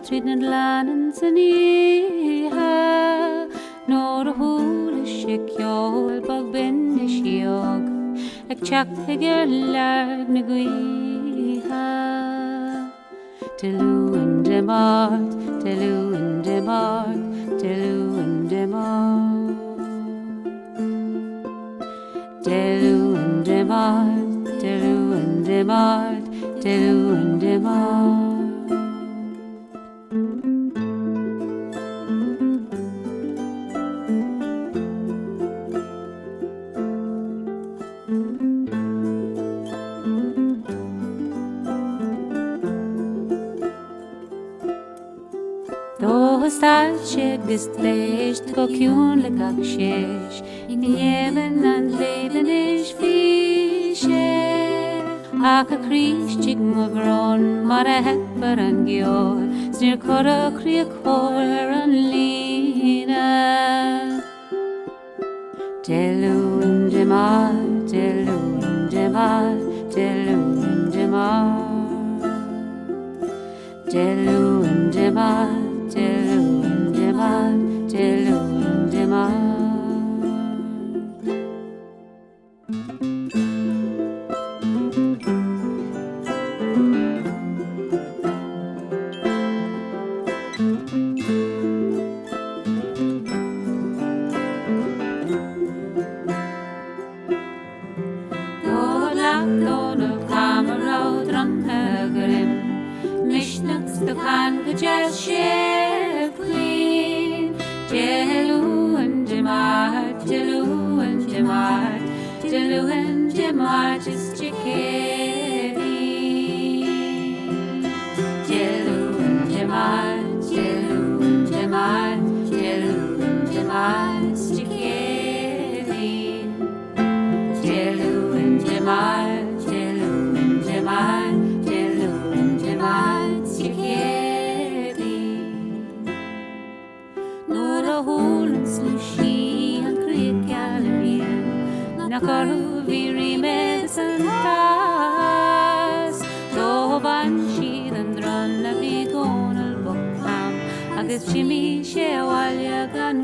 Tríd leanan san ihe nóir a thuúla sé ceol bag bin is siog ag teach gur leag na gaotha. De Luain de Máirt, de Luain de Máirt, de Luain de Máirt, de Luain de Máirt, de Luain de Máirt, de Luain de Máirt. Agus léist go ciún le gach séis I dhéann an léban is fi sé ach a crístig mo bhrón mar a hepar an geol snir cor a cria cóir an lína. De Luain de Máirt, de Luain de Máirt, de Luain de Máirt, de Luain de Máirt, de Luain de Máirt, de Luain de Máirt. Donal Camerod Ranthagrim Mishnux the Crann Gajaz Shep Queen De Luain de Máirt, de Luain de Máirt, de Luain de Máirt is Cathy. De Luain de Máirt, de Luain de Máirt, de Luain de Máirt is Cathy. De Luain de Máirt, de Luain de Máirt, de Luain de Máirt is Cathy. Nuair a thuúlann Husheen an críoch gallerín na Karhunen rimes an tas dó ban siad an dron a bhí Donal bucham agus Jimmy sé bhaile gan